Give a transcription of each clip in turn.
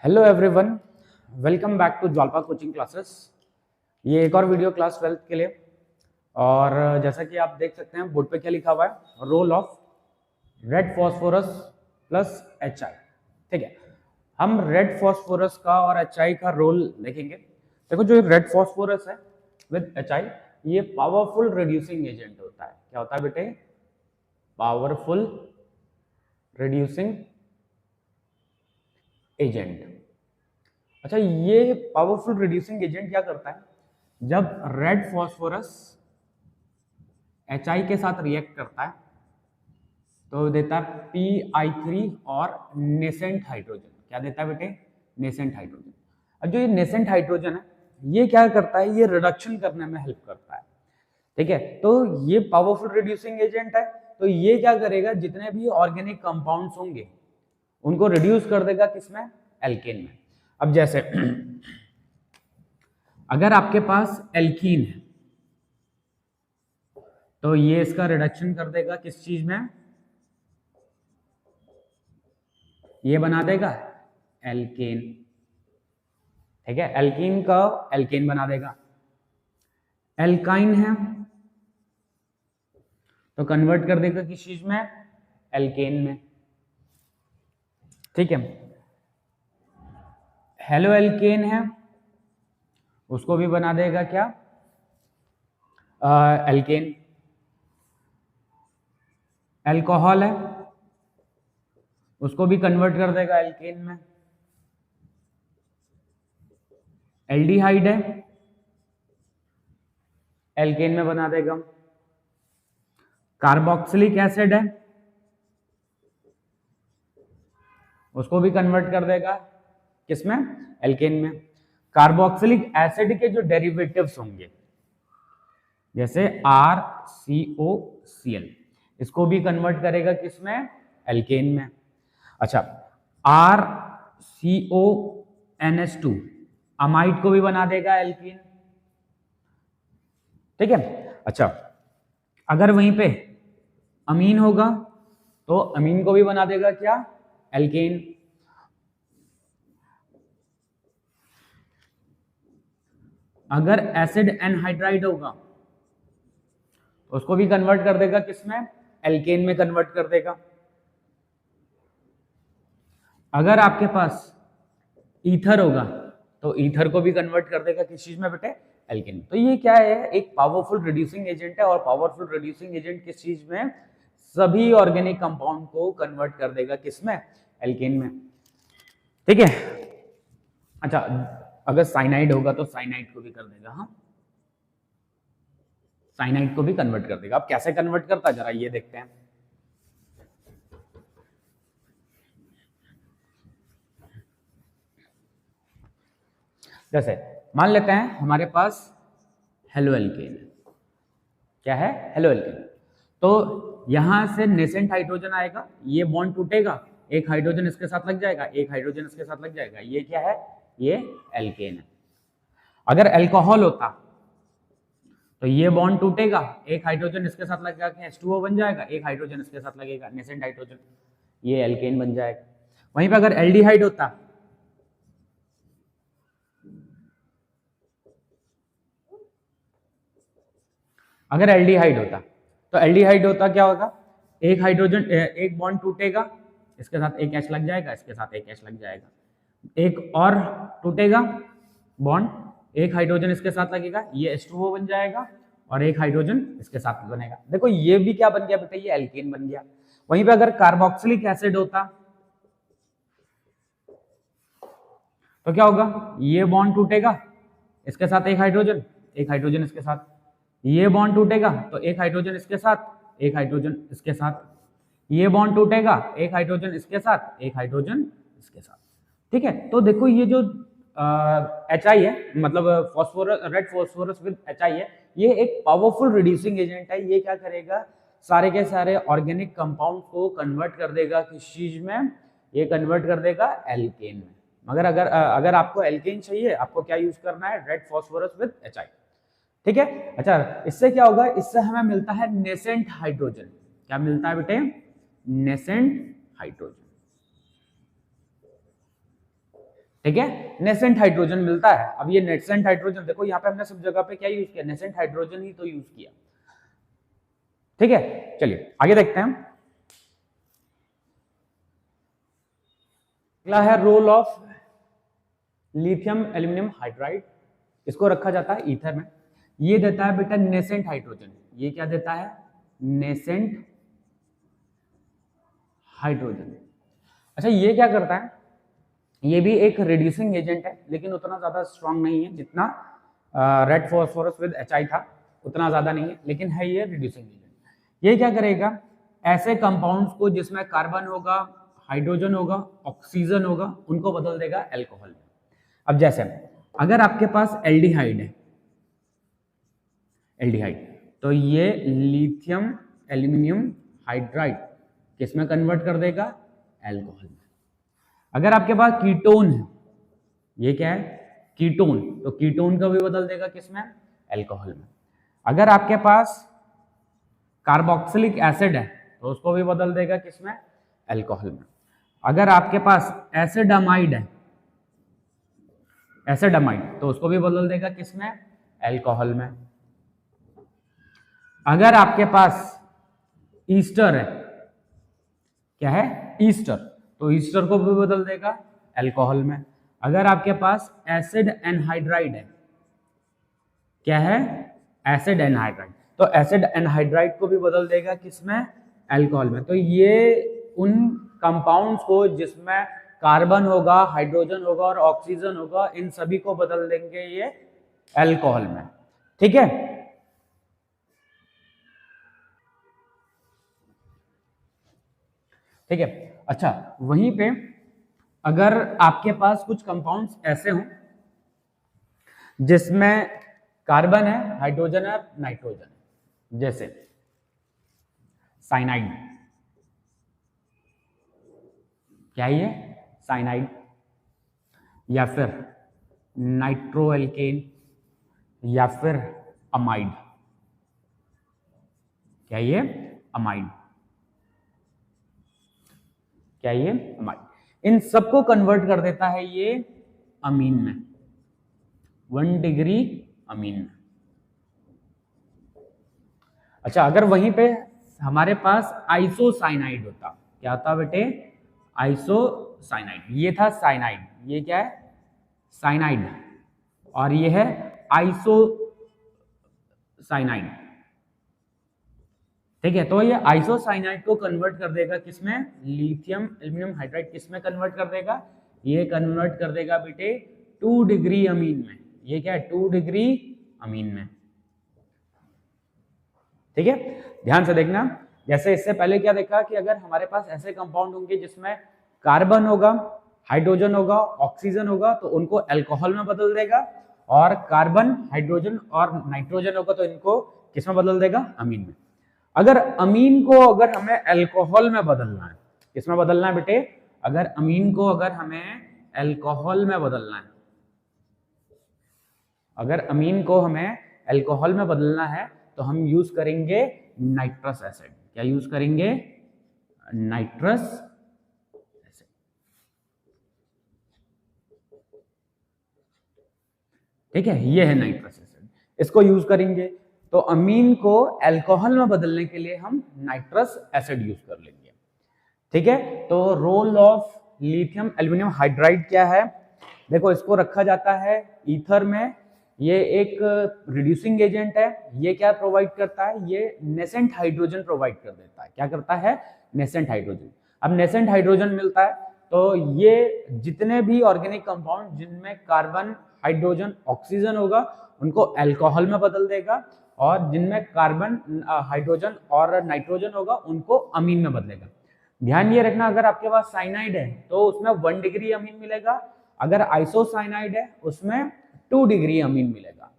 Hello everyone, welcome back to Jwalpa coaching classes. ये एक और वीडियो क्लास 12th के लिए। और जैसा कि आप देख सकते हैं बोर्ड पे क्या लिखा हुआ है, role of red phosphorus plus HI। ठीक है, हम रेड फॉस्फोरस का और HI का रोल देखेंगे। देखो, जो रेड फॉस्फोरस है विद HI, ये पावरफुल रिड्यूसिंग एजेंट होता है। क्या होता है बेटे? Powerful reducing agent. अच्छा, ये पावरफुल रिड्यूसिंग एजेंट क्या करता है? जब रेड फॉस्फोरस HI के साथ रिएक्ट करता है तो देता है PI3 और नेसेंट हाइड्रोजन। क्या देता है बेटे? Nascent hydrogen. अब जो ये नेसेंट हाइड्रोजन है, ये क्या करता है? ये रिडक्शन करने में हेल्प करता है। ठीक है, तो ये पावरफुल रिड्यूसिंग एजेंट है। तो ये क्या करेगा? जितने भी ऑर्गेनिक कंपाउंड्स होंगे उनको रिड्यूस कर देगा किसमें? एल्केन में। अब जैसे अगर आपके पास एल्कीन है तो ये इसका रिडक्शन कर देगा किस चीज में? ये बना देगा एल्केन। ठीक है, एल्कीन का एल्केन बना देगा। एल्काइन है तो कन्वर्ट कर देगा किस चीज में? एल्केन में। ठीक है, हेलो एल्केन है, उसको भी बना देगा क्या? एल्केन। अल्कोहल है, उसको भी कन्वर्ट कर देगा एल्केन में। एल्डिहाइड है, एल्केन में बना देगा। कार्बोक्सिलिक एसिड है, उसको भी कन्वर्ट कर देगा किसमें? एल्केन में। कार्बोक्सिलिक एसिड के जो डेरिवेटिव्स होंगे जैसे RCOCl, इसको भी कन्वर्ट करेगा किसमें? एल्केन में। अच्छा, RCONH2 अमाइड को भी बना देगा एल्कीन। ठीक है, अच्छा, अगर वहीं पे अमीन होगा तो अमीन को भी बना देगा क्या? एल्केन। अगर एसिड एनहाइड्राइड होगा तो उसको भी कन्वर्ट कर देगा किसमें? एल्केन में कन्वर्ट कर देगा। अगर आपके पास ईथर होगा तो ईथर को भी कन्वर्ट कर देगा किस चीज में बेटे? एल्केन। तो ये क्या है? एक पावरफुल रिड्यूसिंग एजेंट है। और पावरफुल रिड्यूसिंग एजेंट किस चीज में? सभी ऑर्गेनिक कंपाउंड को कन्वर्ट कर देगा किसमें? एल्केन में। ठीक है, अच्छा, अगर साइनाइड होगा तो साइनाइड को भी कर देगा। हाँ, साइनाइड को भी कन्वर्ट कर देगा। अब कैसे कन्वर्ट करता है जरा ये देखते हैं। जैसे मान लेते हैं हमारे पास हेलो एल्केन। क्या है? Halo alkane. तो यहां से नेसेंट हाइड्रोजन आएगा, ये बॉन्ड टूटेगा, एक हाइड्रोजन इसके साथ लग जाएगा, एक हाइड्रोजन इसके साथ लग जाएगा। ये क्या है? ये एल्केन है। अगर अल्कोहल होता तो ये बॉन्ड टूटेगा, एक हाइड्रोजन इसके साथ लग जाके H2O बन जाएगा, एक हाइड्रोजन इसके साथ लगेगा, नेसेंट हाइड्रोजन, ये एल्केन बन जाएगा। वहीं पे अगर एल्डिहाइड होता, अगर एल्डिहाइड होता तो एल्डिहाइड होता क्या होगा? एक हाइड्रोजन, एक बॉन्ड टूटेगा, इसके साथ एक H लग जाएगा, इसके साथ एक H लग जाएगा, एक और टूटेगा बॉन्ड, एक हाइड्रोजन इसके साथ लगेगा, ये H2O बन जाएगा, और एक हाइड्रोजन इसके साथ बनेगा। देखो ये भी क्या बन गया बेटा? ये एल्केन बन गया। वहीं पे अगर कार्बोक्सिलिक एसिड होता तो क्या होगा? ये बॉन्ड टूटेगा, इसके साथ एक हाइड्रोजन, एक हाइड्रोजन इसके साथ, ये बॉन्ड टूटेगा तो एक हाइड्रोजन इसके साथ, एक हाइड्रोजन इसके साथ, ये बॉन्ड टूटेगा, एक हाइड्रोजन इसके साथ, एक हाइड्रोजन इसके साथ। ठीक है, तो देखो ये जो HI है, मतलब phosphorus, red phosphorus with HI है, ये एक पावरफुल रिड्यूसिंग एजेंट है। ये क्या करेगा? सारे के सारे ऑर्गेनिक कंपाउंड को कन्वर्ट कर देगा किस चीज में? ये कन्वर्ट कर देगा एल्केन में। मगर अगर आपको एल्केन चाहिए, आपको क्या यूज करना है? Red phosphorus with HI। ठीक है, अच्छा, इससे क्या होगा? इससे हमें मिलता है नेसेंट हाइड्रोजन। क्या मिलता है बेटे? Nascent hydrogen. ठीक है, नेसेंट हाइड्रोजन मिलता है। अब ये नेसेंट हाइड्रोजन देखो यहाँ पे हमने सब जगह पे क्या यूज किया, नेसेंट हाइड्रोजन ही तो यूज किया। ठीक है, चलिए आगे देखते हैं। अगला है role of lithium aluminium hydride. इसको रखा जाता है ईथर में। ये देता है बेटा नेसेंट हाइड्रोजन। ये क्या देता है, नेसेंट हाइड्रोजन। अच्छा ये क्या करता है, ये भी एक रिड्यूसिंग एजेंट है, लेकिन उतना ज्यादा स्ट्रांग नहीं है जितना रेड फॉस्फोरस विद HI था, उतना ज्यादा नहीं है, लेकिन है ये रिड्यूसिंग एजेंट। ये क्या करेगा, ऐसे कंपाउंड्स को जिसमें कार्बन होगा, हाइड्रोजन होगा, ऑक्सीजन होगा, उनको बदल देगा अल्कोहल में। अब जैसे अगर आपके पास एल्डिहाइड है, एल्डिहाइड, तो ये लिथियम एल्यूमिनियम हाइड्राइड किसमें कन्वर्ट कर देगा, अल्कोहल में। अगर आपके पास कीटोन है, ये क्या है, कीटोन, तो कीटोन का भी बदल देगा किसमें, अल्कोहल में। अगर आपके पास कार्बोक्सिलिक एसिड है तो उसको भी बदल देगा किसमें, अल्कोहल में। अगर आपके पास एसिडामाइड है, एसिडामाइड, तो उसको भी बदल देगा किसमें, अल्कोहल में। अगर आपके पास ईस्टर है, क्या है, ईस्टर, तो ईस्टर को भी बदल देगा अल्कोहल में। अगर आपके पास एसिड एनहाइड्राइड है, क्या है, एसिड एनहाइड्राइड, तो एसिड एनहाइड्राइड को भी बदल देगा किसमें, अल्कोहल में। तो ये उन कंपाउंड्स को जिसमें कार्बन होगा, हाइड्रोजन होगा और ऑक्सीजन होगा, इन सभी को बदल देंगे ये अल्कोहल में। ठीक है, ठीक है। अच्छा वहीं पे अगर आपके पास कुछ कंपाउंड्स ऐसे हों जिसमें कार्बन है, हाइड्रोजन है, नाइट्रोजन, जैसे साइनाइड, क्या है ये, साइनाइड, या फिर नाइट्रोएल्केन, या फिर अमाइड, क्या ये, अमाइड, क्या ये, अमाइड। इन सबको कन्वर्ट कर देता है ये अमीन में, 1 डिग्री अमीन में। अच्छा अगर वहीं पे हमारे पास आइसोसाइनाइड होता, क्या होता बेटे, आइसोसाइनाइड, ये था साइनाइड, ये क्या है, साइनाइड, और ये है आइसोसाइनाइड। ठीक है, तो ये आइसोसाइनाइड को कन्वर्ट कर देगा किसमें, लिथियम एल्यूमिनियम हाइड्राइड किसमें कन्वर्ट कर देगा, ये कन्वर्ट कर देगा बेटे 2 डिग्री अमीन में। ये क्या है, 2 डिग्री अमीन में। ठीक है, ध्यान से देखना। जैसे इससे पहले क्या देखा कि अगर हमारे पास ऐसे कंपाउंड होंगे जिसमें कार्बन होगा, हाइड्रोजन होगा, ऑक्सीजन होगा, तो उनको अल्कोहल में बदल देगा, और कार्बन, हाइड्रोजन और नाइट्रोजन होगा तो इनको किसमें बदल देगा, अमीन में। अगर अमीन को अगर हमें अल्कोहल में बदलना है, किसमें बदलना है बेटे, अगर अमीन को अगर हमें अल्कोहल में बदलना है, अगर अमीन को हमें अल्कोहल में बदलना है तो हम यूज करेंगे नाइट्रस एसिड। क्या यूज करेंगे, नाइट्रस एसिड। ठीक है, ये है नाइट्रस एसिड, इसको यूज करेंगे। तो अमीन को अल्कोहल में बदलने के लिए हम नाइट्रस एसिड यूज कर लेंगे। ठीक है, तो role of lithium aluminium hydride क्या है, देखो इसको रखा जाता है ईथर में। ये एक रिड्यूसिंग एजेंट है। ये क्या प्रोवाइड करता है, ये नेसेंट हाइड्रोजन प्रोवाइड कर देता है। क्या करता है, नेसेंट हाइड्रोजन। अब नेसेंट हाइड्रोजन मिलता है तो ये जितने भी ऑर्गेनिक कंपाउंड जिनमें कार्बन, हाइड्रोजन, ऑक्सीजन होगा उनको अल्कोहल में बदल देगा, और जिनमें कार्बन, हाइड्रोजन और नाइट्रोजन होगा उनको अमीन में बदलेगा। ध्यान ये रखना, अगर आपके पास साइनाइड है तो उसमें 1 डिग्री अमीन मिलेगा, अगर आइसोसाइनाइड है उसमें 2 डिग्री अमीन मिलेगा।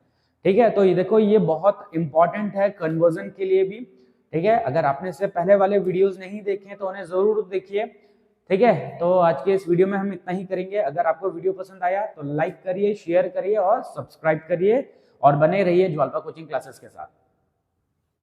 ठीक है, तो ये देखो ये बहुत इंपॉर्टेंट है कन्वर्जन के लिए भी। ठीक है, अगर आपने इससे पहले वाले वीडियोस नहीं देखे तो उन्हें जरूर देखिए। ठीक है, तो आज के इस वीडियो में हम इतना ही करेंगे। अगर आपको वीडियो पसंद आया तो लाइक करिए, शेयर करिए और सब्सक्राइब करिए, और बने रहिए ज्वालपा कोचिंग क्लासेस के साथ।